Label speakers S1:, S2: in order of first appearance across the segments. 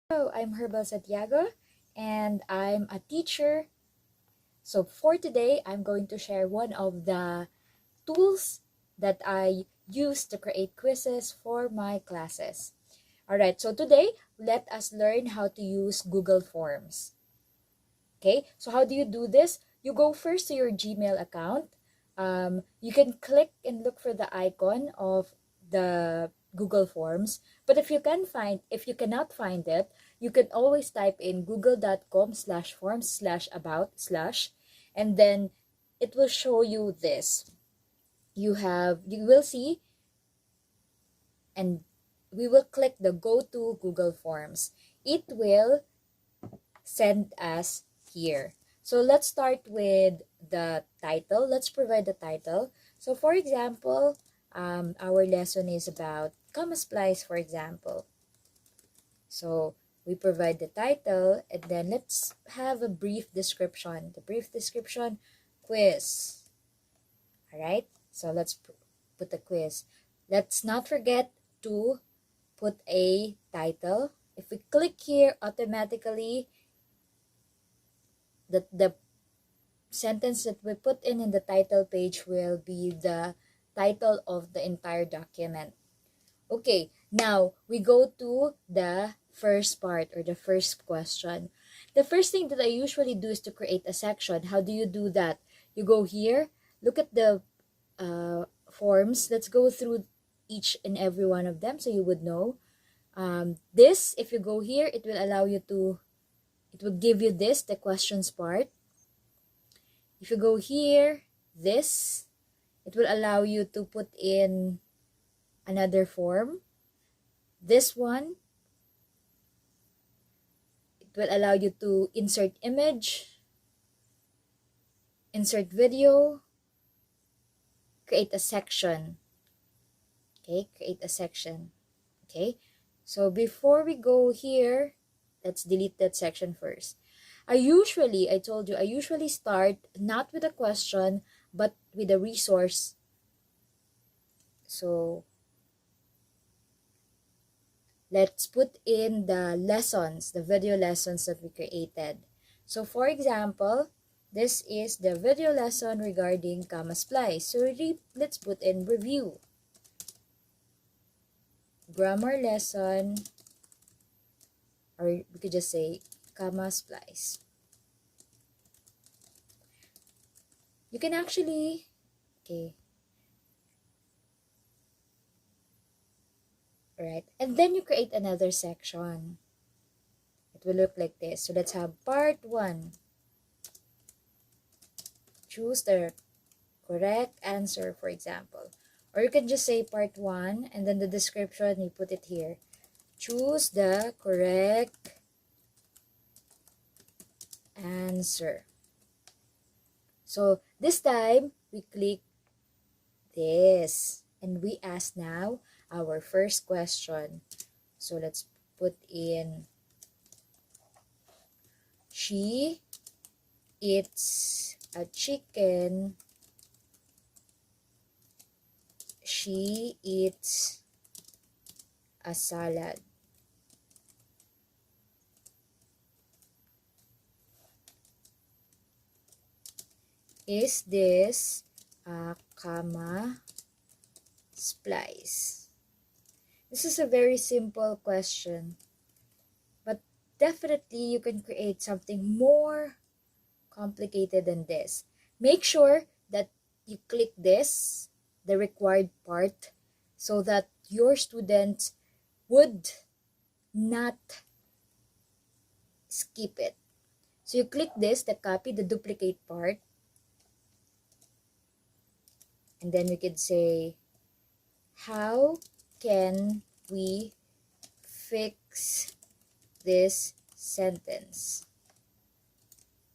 S1: Hello, I'm Herbal Santiago and I'm a teacher. So for today, I'm going to share one of the tools that I use to create quizzes for my classes. Alright, so today, let us learn how to use Google Forms. Okay, so how do you do this? You go first to your Gmail account. You can click and look for the icon of the Google Forms. But if you cannot find it, you can always type in google.com/forms/about/ and then it will show you this. You will see, and we will click the go to Google Forms. It will send us here. So let's start with the title. Let's provide the title. So for example, our lesson is about comma splice, for example. So we provide the title and then let's have a brief description. The brief description, quiz. All right. So let's put the quiz. Let's not forget to put a title. If we click here, automatically the sentence that we put in the title page will be the title of the entire document. Okay, now we go to the first part or the first question. The first thing that I usually do is to create a section. How do you do that? You go here, look at the forms. Let's go through each and every one of them so you would know. This, if you go here, it will give you this, the questions part. If you go here, this, it will allow you to put in another form. This one, it will allow you to insert image, insert video, create a section. Okay, create a section. Okay, so before we go here, let's delete that section first. I usually start not with a question, but with a resource. So let's put in the lessons, the video lessons that we created. So for example, this is the video lesson regarding comma splice. So let's put in review. Grammar lesson, or we could just say comma splice. You can actually, okay. Alright, and then you create another section. It will look like this. So let's have part 1. Choose the correct answer, for example. Or you can just say part 1 and then the description, you put it here. Choose the correct answer. So this time, we click this. And we ask now our first question. So let's put in, she eats a chicken. She eats a salad. Is this a comma splice? This is a very simple question, but definitely you can create something more complicated than this. Make sure that you click this, the required part, so that your students would not skip it. So you click this, the copy, the duplicate part, and then we could say, how can we fix this sentence?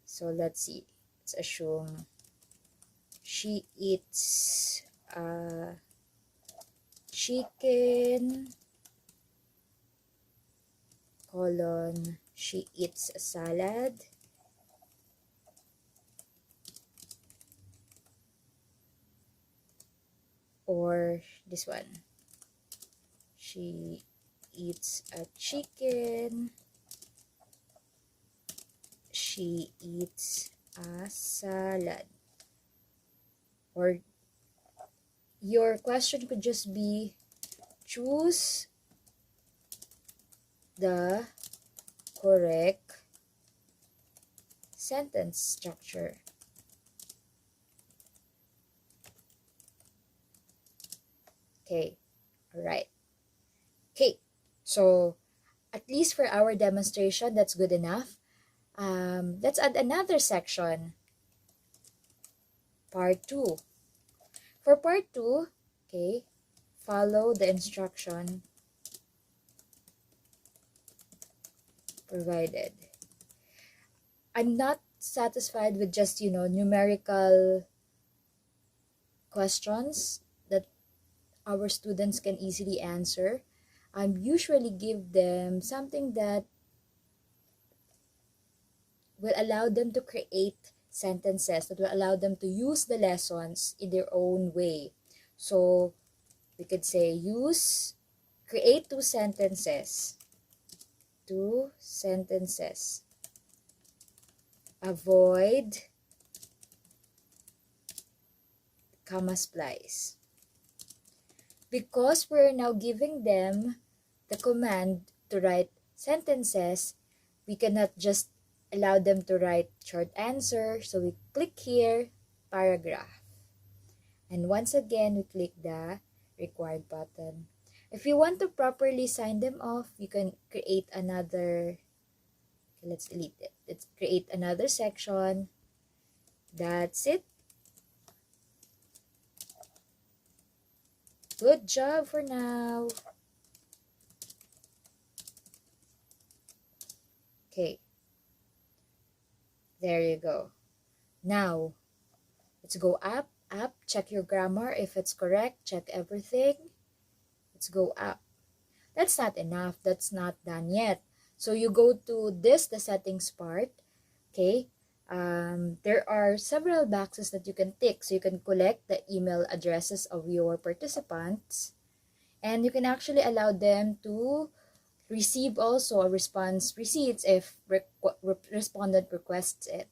S1: So let's see. Let's assume she eats a chicken, colon, she eats a salad. Or this one. She eats a chicken, She eats a salad. Or your question could just be, choose the correct sentence structure. Okay, all right. Okay, so at least for our demonstration, that's good enough. Let's add another section, part 2. For part 2, okay, follow the instruction provided. I'm not satisfied with just, numerical questions that our students can easily answer. I usually give them something that will allow them to create sentences, that will allow them to use the lessons in their own way. So we could say create two sentences. Two sentences. Avoid comma splice. Because we're now giving them the command to write sentences, we cannot just allow them to write short answer. So we click here, paragraph. And once again, we click the required button. If you want to properly sign them off, you can create another, let's delete it. Let's create another section. That's it. Good job for now. Okay. There you go. Now, let's go up, check your grammar. If it's correct, check everything. Let's go up. That's not enough. That's not done yet. So you go to the settings part. Okay. There are several boxes that you can tick. So you can collect the email addresses of your participants. And you can actually allow them to receive also a response receipts if respondent requests it.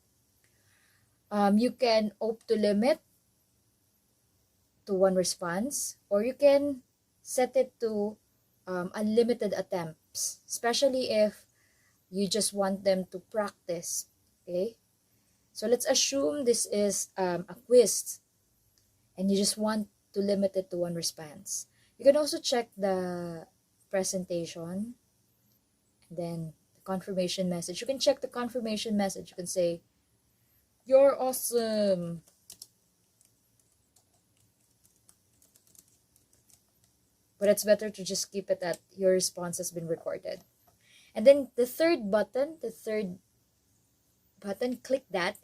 S1: You can opt to limit to one response, or you can set it to unlimited attempts, especially if you just want them to practice. Okay, so let's assume this is a quiz and you just want to limit it to one response. You can also check the presentation, then the confirmation message. You can check the confirmation message. You can say, "You're awesome." But it's better to just keep it at your response has been recorded. And then the third button, click that.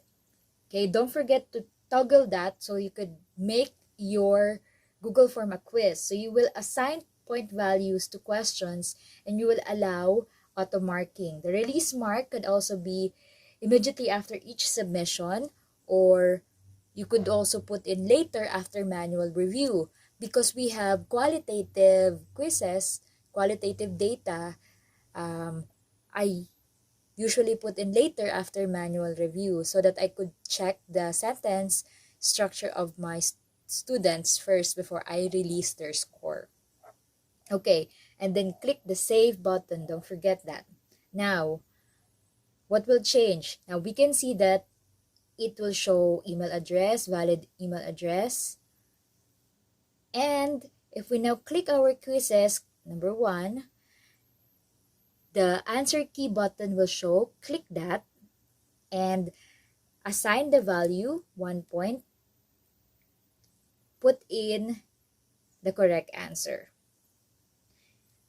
S1: Okay, don't forget to toggle that so you could make your Google form a quiz. So you will assign point values to questions and you will allow auto marking. The release mark could also be immediately after each submission, or you could also put in later after manual review. Because we have qualitative quizzes, qualitative data, I usually put in later after manual review so that I could check the sentence structure of my students first before I release their score. Okay, and then click the save button. Don't forget that. Now, what will change? Now, we can see that it will show email address, valid email address. And if we now click our quizzes, number 1, the answer key button will show. Click that and assign the value 1 point. Put in the correct answer.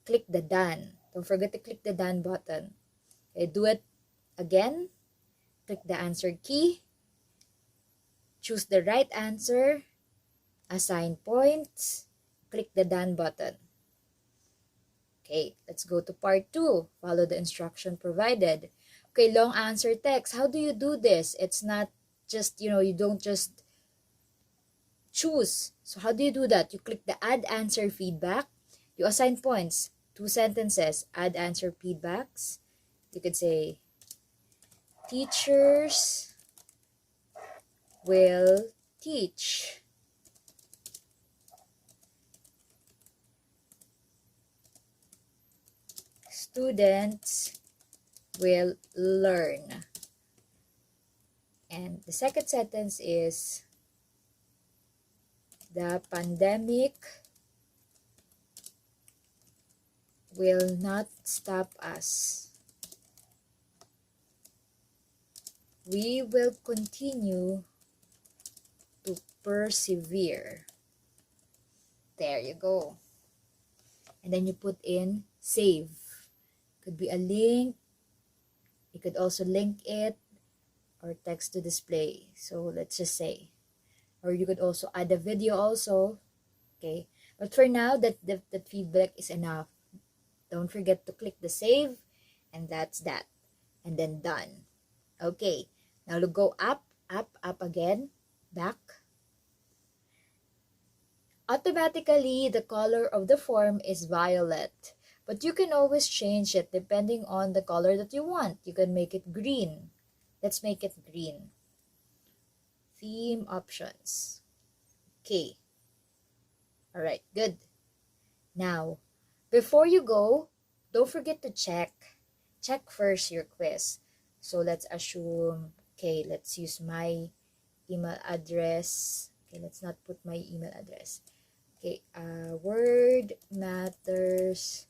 S1: Click the done. Don't forget to click the done button. Okay, do it again. Click the answer key. Choose the right answer. Assign points. Click the done button. Okay, let's go to part 2. Follow the instruction provided. Okay, long answer text. How do you do this? It's not just, you don't just choose. So how do you do that? You click the add answer feedback. You assign points. 2 sentences. Add answer feedbacks. You could say, Teachers will teach. Students will learn. And the second sentence is, the pandemic will not stop us. We will continue to persevere. There you go. And then you put in save. Could be a link. You could also link it or text to display. So let's just say. Or you could also add a video also. Okay. But for now, that feedback is enough. Don't forget to click the save. And that's that. And then done. Okay. Now go up, up, up again. Back. Automatically, the color of the form is violet. But you can always change it depending on the color that you want. You can make it green. Let's make it green. Theme options. Okay. Alright, good. Now, before you go, don't forget to check. Check first your quiz. So let's assume, okay, let's use my email address. Okay, let's not put my email address. Okay, word matters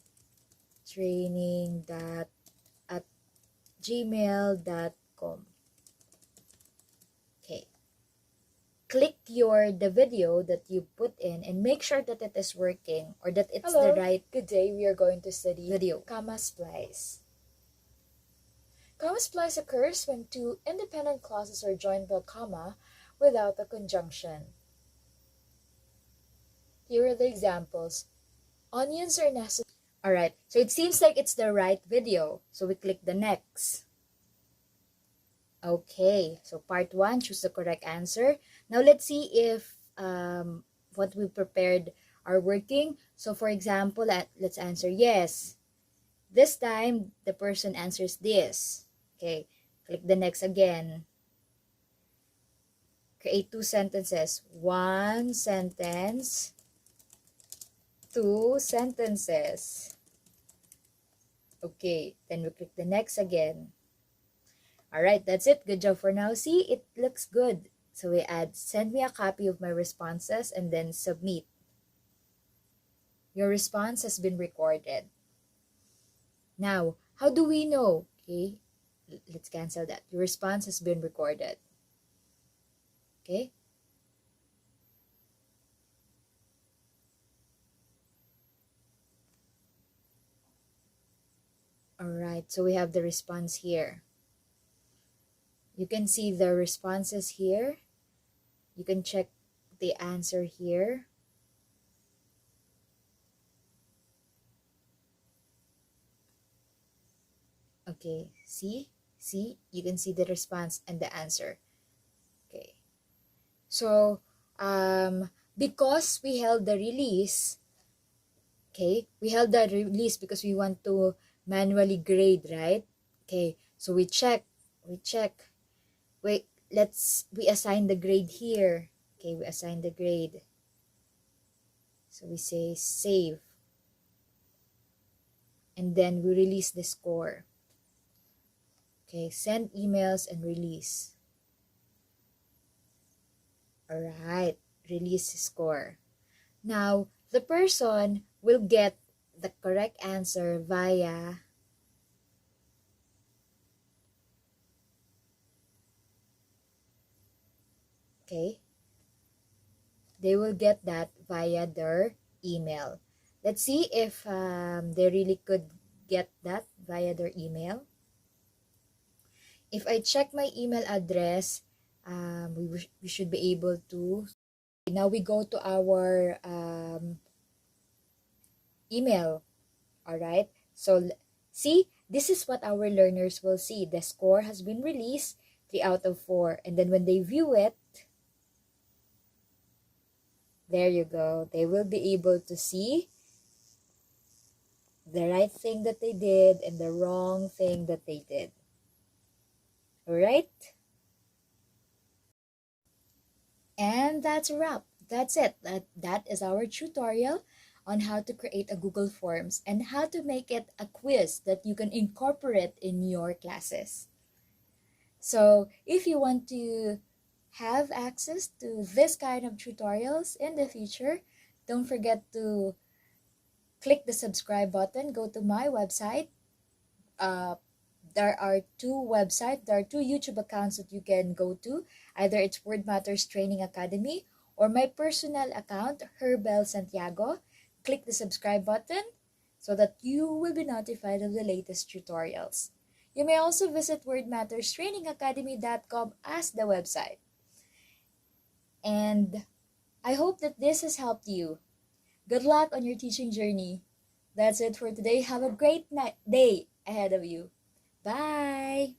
S1: training at gmail.com. Okay. Click the video that you put in and make sure that it is working or that it's
S2: Hello.
S1: the right
S2: Good day. We are going to study
S1: video.
S2: comma splice. Comma splice occurs when two independent clauses are joined by a comma without a conjunction. Here are the examples. Onions are necessary.
S1: Alright, so it seems like it's the right video. So we click the next. Okay, so part 1, choose the correct answer. Now let's see if what we prepared are working. So for example, let's answer yes. This time, the person answers this. Okay, click the next again. Create 2 sentences. 1 sentence, 2 sentences. Okay, then we click the next again. Alright, that's it. Good job for now. See, it looks good. So we add, send me a copy of my responses and then submit. Your response has been recorded. Now, how do we know? Okay, let's cancel that. Your response has been recorded. Okay? Alright, so we have the response here. You can see the responses here. You can check the answer here. Okay, see? You can see the response and the answer. Okay. So, because we held the release, okay, we held the release because we want to manually grade, right? Okay, so we assign the grade here. Okay, we assign the grade. So we say save. And then we release the score. Okay, send emails and release. Alright, release score. Now, the person will get the correct answer via okay, they will get that via their email. Let's see if they really could get that via their email. If I check my email address, we should be able to. Now we go to our email. Alright, so see, this is what our learners will see. The score has been released, 3 out of 4. And then when they view it, there you go. They will be able to see the right thing that they did and the wrong thing that they did. Alright? And that's a wrap. That's it. That is our tutorial on how to create a Google Forms and how to make it a quiz that you can incorporate in your classes. So if you want to have access to this kind of tutorials in the future, don't forget to click the subscribe button. Go to my website. Uh, there are two YouTube accounts that you can go to. Either it's Word Matters Training Academy or my personal account, Herbel Santiago. Click the subscribe button so that you will be notified of the latest tutorials. You may also visit wordmatterstrainingacademy.com as the website. And I hope that this has helped you. Good luck on your teaching journey. That's it for today. Have a great day ahead of you. Bye!